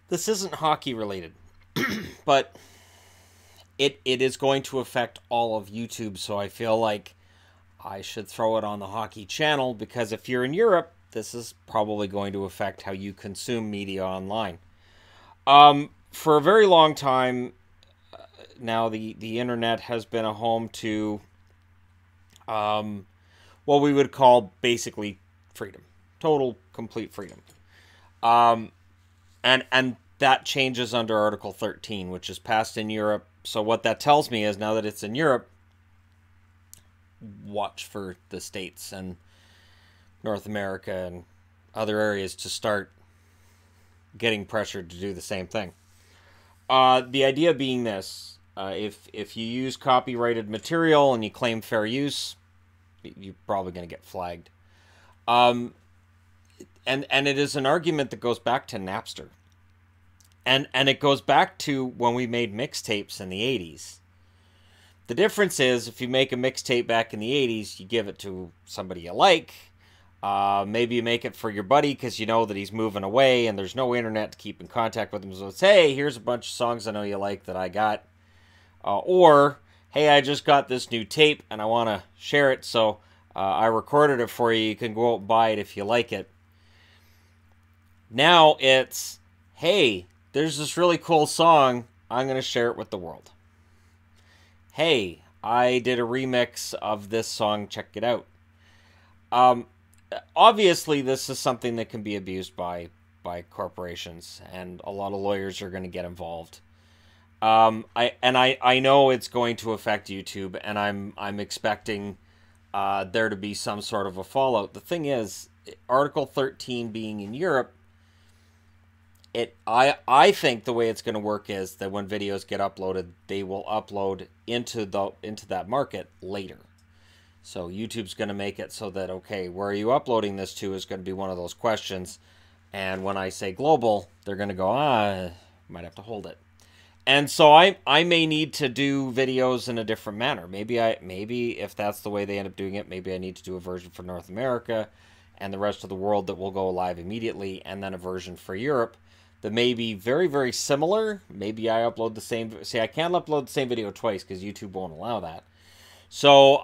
This isn't hockey related, but it is going to affect all of YouTube, so I feel like I should throw it on the hockey channel, because if you're in Europe, this is probably going to affect how you consume media online. For a very long time now, the internet has been a home to what we would call basically freedom. Total, complete freedom. And that changes under Article 13, which is passed in Europe. So what that tells me is, now that it's in Europe, watch for the States and North America and other areas to start getting pressured to do the same thing. The idea being this: if you use copyrighted material and you claim fair use, you're probably going to get flagged. And it is an argument that goes back to Napster. And it goes back to when we made mixtapes in the 80s. The difference is, if you make a mixtape back in the 80s, you give it to somebody you like. Maybe you make it for your buddy because you know that he's moving away and there's no internet to keep in contact with him. So it's, hey, here's a bunch of songs I know you like that I got. Or, hey, I just got this new tape and I want to share it, so I recorded it for you. You can go out and buy it if you like it. Now it's, hey, there's this really cool song, I'm going to share it with the world. Hey, I did a remix of this song, check it out. Obviously, this is something that can be abused by corporations, and a lot of lawyers are going to get involved. I know it's going to affect YouTube, and I'm expecting there to be some sort of a fallout. The thing is, Article 13 being in Europe, I think the way it's going to work is that when videos get uploaded, they will upload into that market later. So YouTube's going to make it so that, okay, where are you uploading this to is going to be one of those questions. And when I say global, they're going to go, might have to hold it. And so I may need to do videos in a different manner. Maybe if that's the way they end up doing it, maybe I need to do a version for North America and the rest of the world that will go live immediately, and then a version for Europe that may be very, very similar. Maybe I upload the same... See, I can't upload the same video twice because YouTube won't allow that. So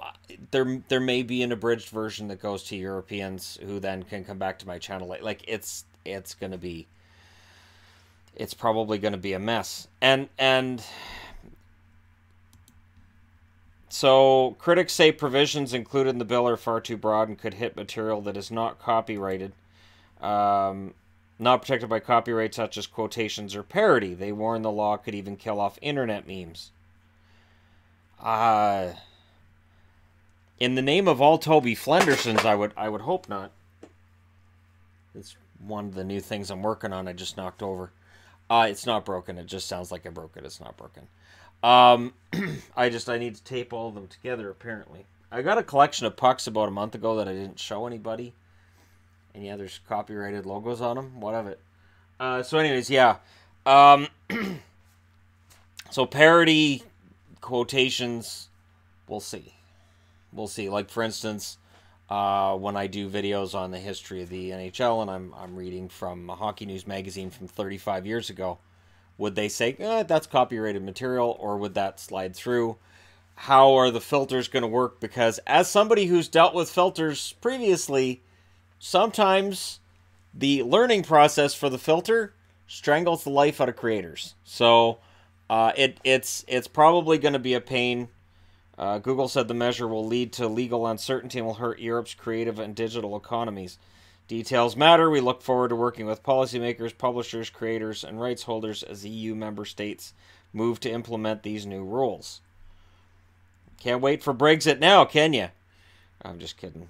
there may be an abridged version that goes to Europeans who then can come back to my channel. Like, it's going to be... It's probably going to be a mess. And so critics say provisions included in the bill are far too broad and could hit material that is not copyrighted. Not protected by copyright, such as quotations or parody. They warn the law could even kill off internet memes. In the name of all Toby Flendersons, I would hope not. It's one of the new things I'm working on. I just knocked over. It's not broken. It just sounds like I broke it. It's not broken. I need to tape all of them together, apparently. I got a collection of pucks about a month ago that I didn't show anybody. And yeah, there's copyrighted logos on them. What of it? So anyways, yeah. So parody, quotations, we'll see. We'll see. Like, for instance, when I do videos on the history of the NHL, and I'm reading from a Hockey News magazine from 35 years ago, would they say, that's copyrighted material, or would that slide through? How are the filters going to work? Because as somebody who's dealt with filters previously, sometimes the learning process for the filter strangles the life out of creators. So it's probably going to be a pain. Google said the measure will lead to legal uncertainty and will hurt Europe's creative and digital economies. Details matter. We look forward to working with policymakers, publishers, creators, and rights holders as EU member states move to implement these new rules. Can't wait for Brexit now, can you? I'm just kidding.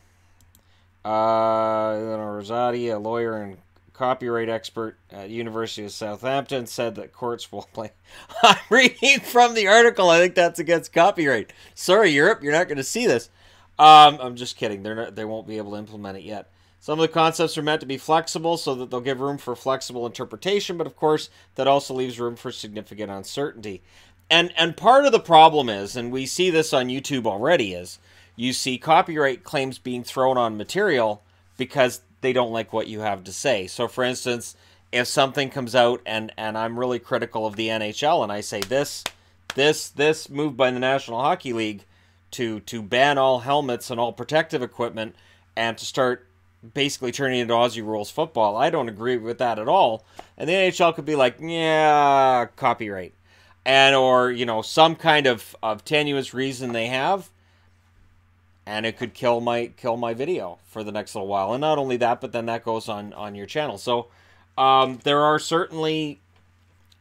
Rosati, a lawyer and copyright expert at the University of Southampton, said that courts will play... I'm reading from the article. I think that's against copyright. Sorry, Europe, you're not going to see this. I'm just kidding. They won't be able to implement it yet. Some of the concepts are meant to be flexible so that they'll give room for flexible interpretation, but of course, that also leaves room for significant uncertainty. And part of the problem is, and we see this on YouTube already, is you see copyright claims being thrown on material because they don't like what you have to say. So, for instance, if something comes out and I'm really critical of the NHL and I say this move by the National Hockey League to ban all helmets and all protective equipment and to start basically turning into Aussie rules football, I don't agree with that at all. And the NHL could be like, yeah, copyright. And or, you know, some kind of tenuous reason they have, and it could kill my video for the next little while. And not only that, but then that goes on your channel. So there are certainly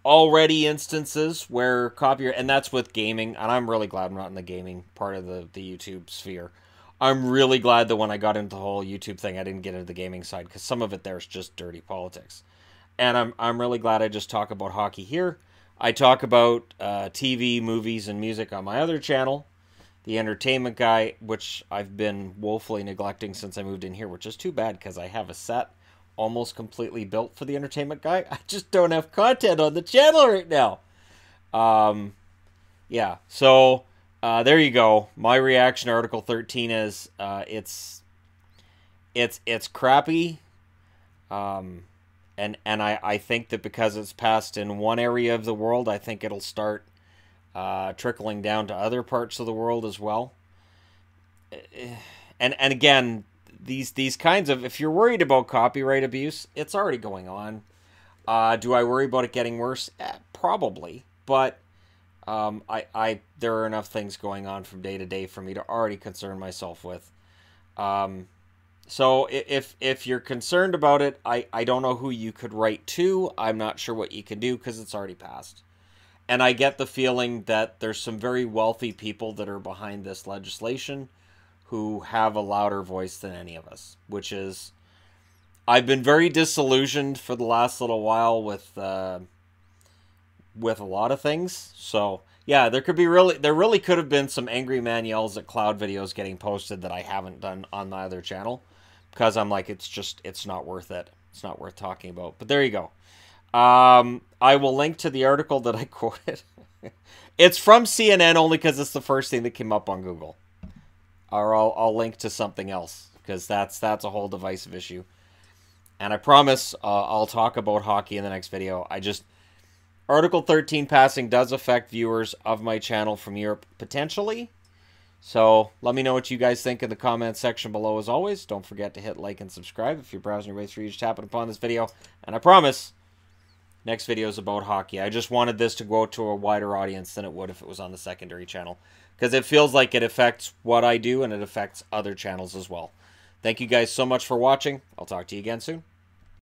already instances where copyright, and that's with gaming, and I'm really glad I'm not in the gaming part of the YouTube sphere. I'm really glad that when I got into the whole YouTube thing, I didn't get into the gaming side, because some of it there's just dirty politics. And I'm really glad I just talk about hockey here. I talk about TV, movies, and music on my other channel, The Entertainment Guy, which I've been woefully neglecting since I moved in here, which is too bad because I have a set almost completely built for The Entertainment Guy. I just don't have content on the channel right now. Yeah, so there you go. My reaction to Article 13 is it's crappy. And I think that because it's passed in one area of the world, I think it'll start trickling down to other parts of the world as well. And again, these kinds of, if you're worried about copyright abuse, it's already going on. Do I worry about it getting worse? Probably, but there are enough things going on from day to day for me to already concern myself with. So if you're concerned about it, I don't know who you could write to. I'm not sure what you can do because it's already passed. And I get the feeling that there's some very wealthy people that are behind this legislation who have a louder voice than any of us, which is, I've been very disillusioned for the last little while with a lot of things. So yeah, there really could have been some angry man yells at cloud videos getting posted that I haven't done on the other channel, because I'm like, it's not worth it. It's not worth talking about. But there you go. I will link to the article that I quoted. It's from CNN only because it's the first thing that came up on Google. Or I'll link to something else, because that's a whole divisive issue. And I promise I'll talk about hockey in the next video. Article 13 passing does affect viewers of my channel from Europe, potentially. So let me know what you guys think in the comments section below. As always, don't forget to hit like and subscribe if you're browsing your way through. You just happen upon this video. And I promise, next video is about hockey. I just wanted this to go to a wider audience than it would if it was on the secondary channel, because it feels like it affects what I do and it affects other channels as well. Thank you guys so much for watching. I'll talk to you again soon.